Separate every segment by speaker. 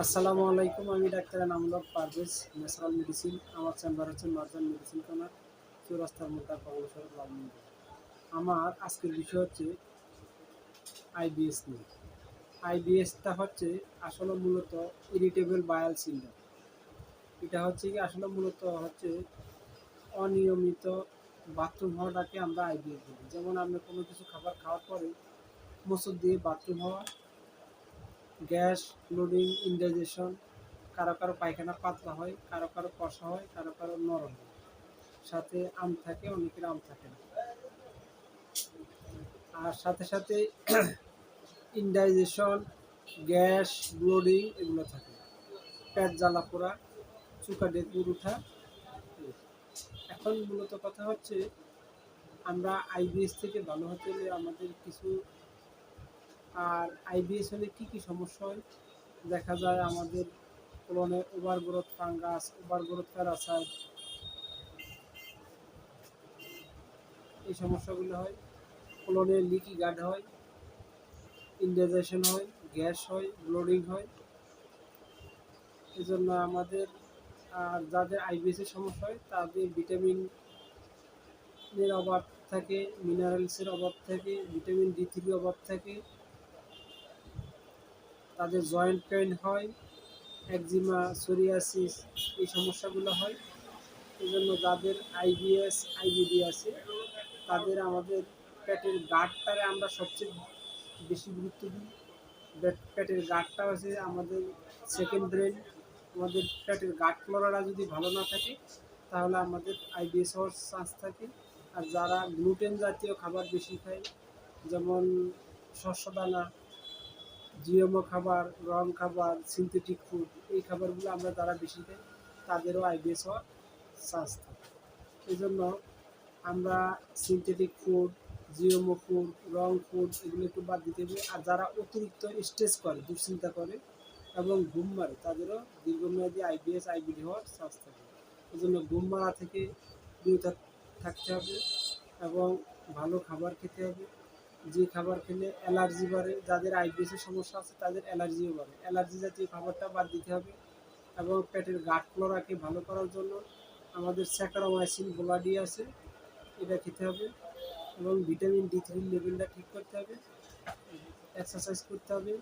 Speaker 1: আসসালামু আলাইকুম। আমি doctor Enamul Parvez, natural medicine. আমার চেম্বার হচ্ছে মার্জান মেডিসিন কর্নার, চৌরাস্তার মোটা কর্মসর লালমন্দির। আমার আজকের বিষয় হচ্ছে আইবিএস নিয়ে। আইবিএসটা হচ্ছে আসলে মূলত ইরিটেবল বায়াল সিন্ড্রোম। এটা হচ্ছে কি আসলে মূলত হচ্ছে অনিয়মিত বাথরুম হওয়াটাকে আমরা আইবিএস বলি। যেমন আমরা কোনো কিছু খাবার খাওয়ার পরে মোচড় দিয়ে বাথরুম হওয়া, গ্যাস, ব্লিডিং, ইনডাইজেশন, কারো কারো পায়খানা পাতলা হয়, কারো কারো কষা হয়, কারো কারো নরম হয়, সাথে আম থাকে, অনেকের আম থাকে না। আর সাথে সাথে ইনডাইজেশন, গ্যাস, ব্লিডিং এগুলো থাকে, পেট জ্বালা পোড়া, চুকা ডেকুর উঠা। এখন মূলত কথা হচ্ছে আমরা আইবিএস থেকে ভালো হতে হলে আমাদের কিছু, আর আইবিএস হলে কী কী সমস্যা হয় দেখা যায় আমাদের কোলনে over growth fungus, over growth parasite, এই সমস্যাগুলো হয়। কোলনে লিকি গার্ড হয়, ইনডাইজেশন হয়, গ্যাস হয়, ব্লিডিং হয়। এই জন্য আমাদের যাদের আইবিএসের সমস্যা হয় তাদের ভিটামিনের অভাব থাকে, মিনারেলসের অভাব থাকে, ভিটামিন ডি3 অভাব থাকে, তাদের জয়েন্ট পেইন হয়, একজিমা, সোরিয়াসিস, এই সমস্যাগুলো হয়। এই জন্য যাদের আইবিএস আইবিডি আছে তাদের আমাদের পেটের গার্ডটারে আমরা সবচেয়ে বেশি গুরুত্ব দিই। পেটের গার্ডটা হচ্ছে আমাদের সেকেন্ড ব্রেন। আমাদের পেটের গার্ড ফ্লোরাটা যদি ভালো না থাকে তাহলে আমাদের আইবিএস হওয়ার চান্স থাকে। আর যারা গ্লুটেন জাতীয় খাবার বেশি খায়, যেমন শস্যদানা, জিএমও খাবার, রং খাবার, সিনথেটিক ফুড, এই খাবারগুলো আমরা যারা বেশি খাই তাদেরও আইবিএস হওয়ার চান্স থাকে। এই জন্য আমরা সিনথেটিক ফুড, জিএমও ফুড, রং ফুড এগুলো একটু বাদ দিতে হবে। আর যারা অতিরিক্ত স্ট্রেস করে, দুশ্চিন্তা করে এবং ঘুম মারে তাদেরও দীর্ঘমেয়াদী আইবিএস আইবিডি হওয়ার চান্স থাকে। এই জন্য ঘুম মারা থেকে বিরত থাকতে হবে এবং ভালো খাবার খেতে হবে। যে খাবার খেলে অ্যালার্জি বাড়ে, যাদের আইবিএসের সমস্যা আছে তাদের অ্যালার্জিও বাড়ে, অ্যালার্জি জাতীয় খাবারটা বাদ দিতে হবে। এবং পেটের গাট ফ্লোরাকে ভালো করার জন্য আমাদের স্যাকারোমাইসিন ব্লাডি আছে, এটা খেতে হবে। এবং ভিটামিন ডি3 লেভেলটা ঠিক করতে হবে, এক্সারসাইজ করতে হবে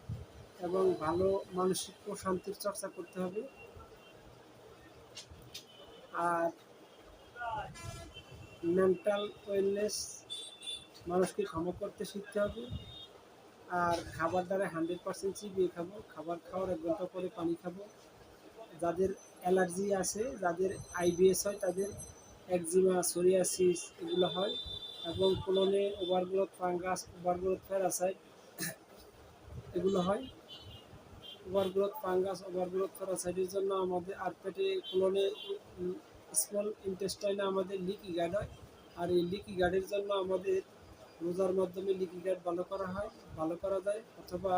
Speaker 1: এবং ভালো মানসিক প্রশান্তির চর্চা করতে হবে। আর মেন্টাল ওয়েলনেস, মানুষকে ক্ষমা করতে শিখতে হবে। আর খাবার দ্বারা 100% চিবিয়ে খাবো, খাবার খাওয়ার 1 ঘন্টা পরে পানি খাবো। যাদের অ্যালার্জি আছে, যাদের আইবিএস হয় তাদের একজিমা, সোরিয়াসিস এগুলো হয়। এবং কোলনে ওভারগ্রোথ ফাঙ্গাস, ওভারগ্রোথ প্যারাসাইট এগুলো হয়। ওভারগ্রোথ ফাঙ্গাস, ওভারগ্রোথ প্যারাসাইটের জন্য আমাদের আর পেটে কোলনে স্মল ইন্টেস্টাইনে আমাদের লিকি গার্ড হয়। আর এই লিকি গার্ডের জন্য আমাদের রোজার মাধ্যমে লিকি গার্ড ভালো করা যায়, অথবা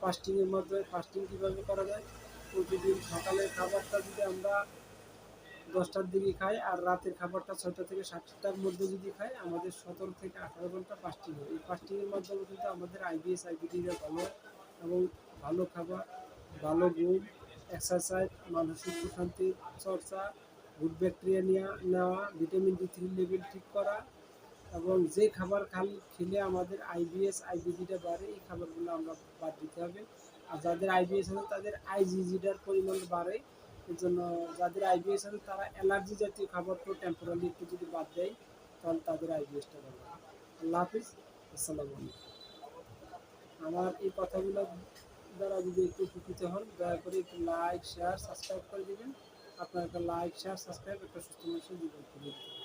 Speaker 1: ফাস্টিংয়ের মাধ্যমে। ফাস্টিং কীভাবে করা যায়, প্রতিদিন সকালের খাবারটা যদি আমরা 10টার দিকে খাই আর রাতের খাবারটা 6টা থেকে 7টার মধ্যে যদি খাই, আমাদের 17 থেকে 18 ঘন্টা ফাস্টিং হয়। এই ফাস্টিংয়ের মাধ্যমে কিন্তু আমাদের আইবিএস আইবিডিটা ভালো হয়। এবং ভালো খাবার, ভালো ঘুম, এক্সারসাইজ, মানসিক প্রশান্তির চর্চা, গুড ব্যাকটেরিয়া নেওয়া, ভিটামিন ডি3 লেভেল ঠিক করা, এবং যে খাবার খেলে আমাদের আইবিএস আইবিডিটা বাড়ে এই খাবারগুলো আমরা বাদ দিতে হবে। আর যাদের আইবিএস আছে তাদের আইজিজিটার পরিমাণ বাড়ে। এর জন্য যাদের আইবিএস আছে তারা অ্যালার্জি জাতীয় খাবারটা টেম্পোরারি একটু যদি বাদ দেয় তাহলে তাদের আইবিএসটা বাড়বে। আল্লাহ হাফিজ, আসসালামু আলাইকুম। আমার এই কথাগুলো দ্বারা যদি একটু উপকৃত হন দয়া করে একটু লাইক, শেয়ার, সাবস্ক্রাইব করে দেবেন। আপনার একটা লাইক, শেয়ার, সাবস্ক্রাইব একটা সুস্থ মানুষের জীবন ফিরিয়ে দিতে